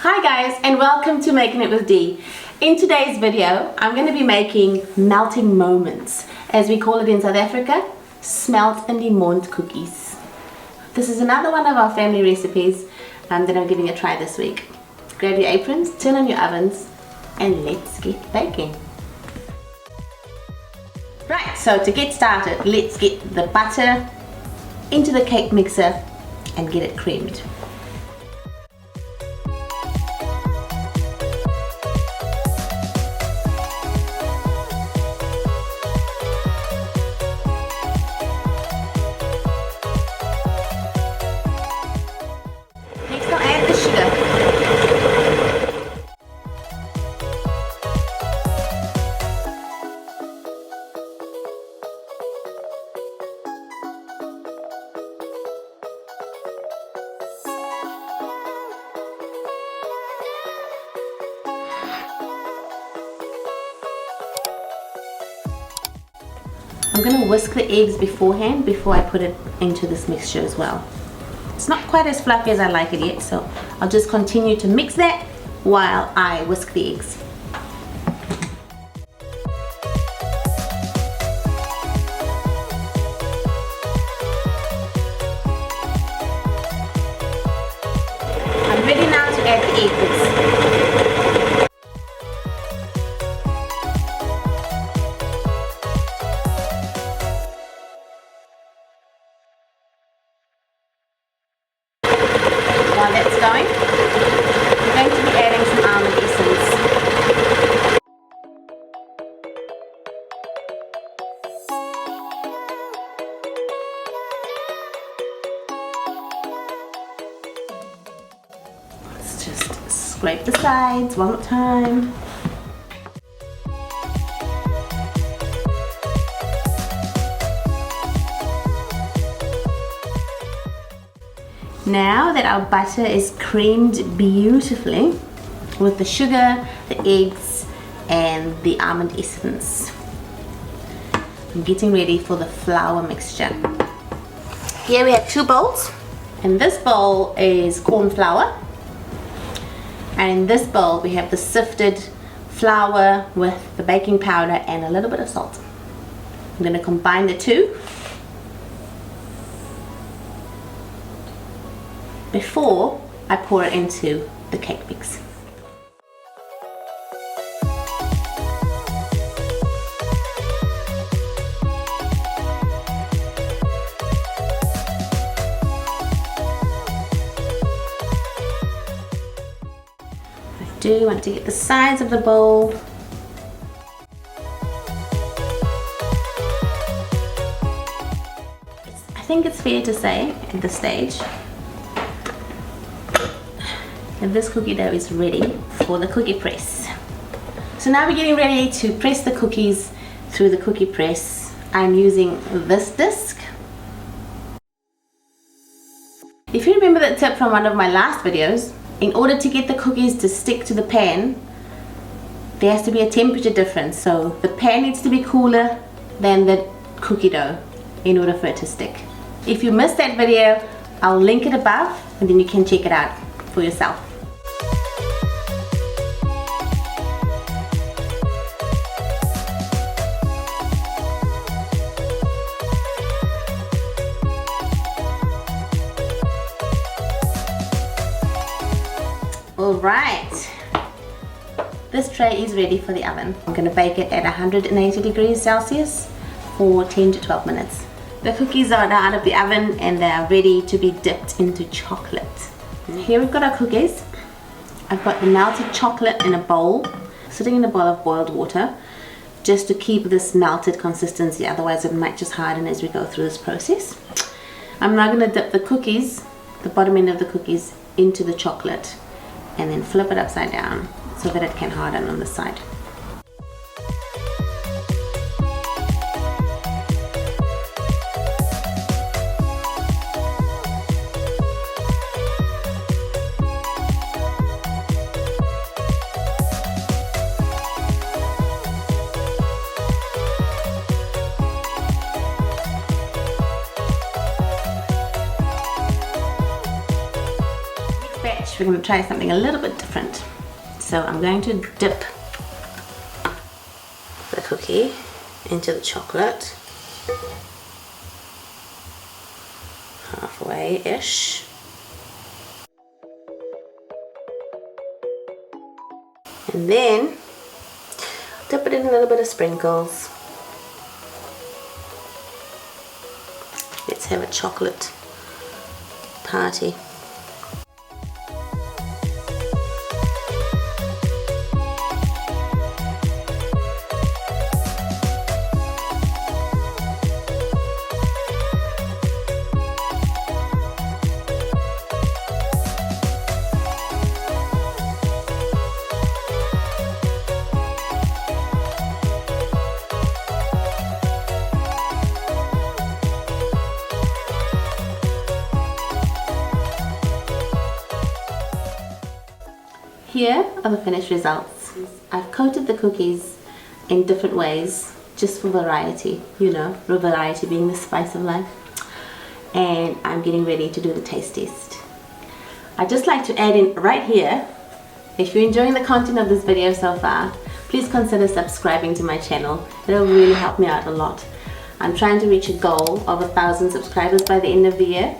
Hi guys, and welcome to Making It with Dee. In today's video, I'm going to be making melting moments, as we call it in South Africa, smelt in die mond cookies. This is another one of our family recipes that I'm giving a try this week. Grab your aprons, turn on your ovens, and let's get baking. Right, so to get started, let's get the butter into the cake mixer and get it creamed. Next I'll add the sugar. I'm going to whisk the eggs beforehand before I put it into this mixture as well. It's not quite as fluffy as I like it yet, so I'll just continue to mix that while I whisk the eggs. I'm ready now to add the eggs. While that's going, I'm going to be adding some almond essence. Let's just scrape the sides one more time. Now that our butter is creamed beautifully with the sugar, the eggs, and the almond essence, I'm getting ready for the flour mixture. Here we have two bowls. In this bowl is corn flour, and in this bowl we have the sifted flour with the baking powder and a little bit of salt. I'm going to combine the two before I pour it into the cake mix. I do want to get the sides of the bowl. I think it's fair to say at this stage and this cookie dough is ready for the cookie press. So now we're getting ready to press the cookies through the cookie press. I'm using this disc. If you remember the tip from one of my last videos, in order to get the cookies to stick to the pan, there has to be a temperature difference. So the pan needs to be cooler than the cookie dough in order for it to stick. If you missed that video, I'll link it above and then you can check it out for yourself. Alright, this tray is ready for the oven. I'm going to bake it at 180 degrees Celsius for 10 to 12 minutes. The cookies are now out of the oven and they are ready to be dipped into chocolate. Here we've got our cookies. I've got the melted chocolate in a bowl, sitting in a bowl of boiled water, just to keep this melted consistency, otherwise it might just harden as we go through this process. I'm now going to dip the cookies, the bottom end of the cookies, into the chocolate and then flip it upside down so that it can harden on the side. batch dish, we're going to try something a little bit different. So I'm going to dip the cookie into the chocolate, halfway-ish. And then dip it in a little bit of sprinkles. Let's have a chocolate party. Here are the finished results. I've coated the cookies in different ways just for variety, you know, variety being the spice of life. And I'm getting ready to do the taste test. I'd just like to add in right here, if you're enjoying the content of this video so far, please consider subscribing to my channel. It'll really help me out a lot. I'm trying to reach a goal of 1,000 subscribers by the end of the year.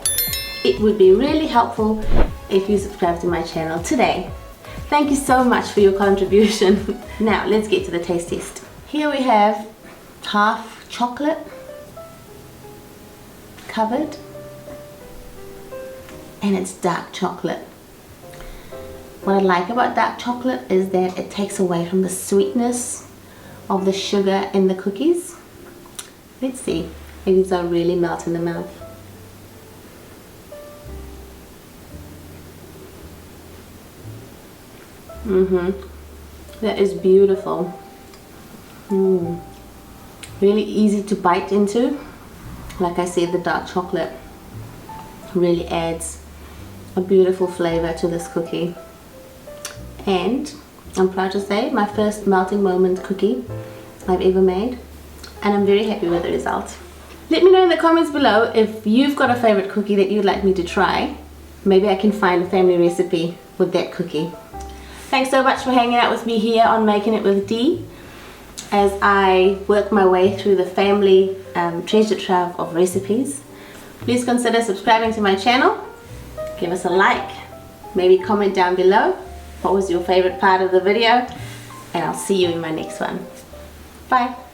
It would be really helpful if you subscribe to my channel today. Thank you so much for your contribution. Now let's get to the taste test. Here we have half chocolate covered, and it's dark chocolate. What I like about dark chocolate is that it takes away from the sweetness of the sugar in the cookies. Let's see, these are really melt in the mouth. That is beautiful. Really easy to bite into. Like I said, the dark chocolate really adds a beautiful flavor to this cookie. And I'm proud to say, my first melting moment cookie I've ever made. And I'm very happy with the result. Let me know in the comments below if you've got a favorite cookie that you'd like me to try. Maybe I can find a family recipe with that cookie. Thanks so much for hanging out with me here on Making It with Dee as I work my way through the family treasure trove of recipes. Please consider subscribing to my channel. Give us a like. Maybe comment down below what was your favorite part of the video. And I'll see you in my next one. Bye.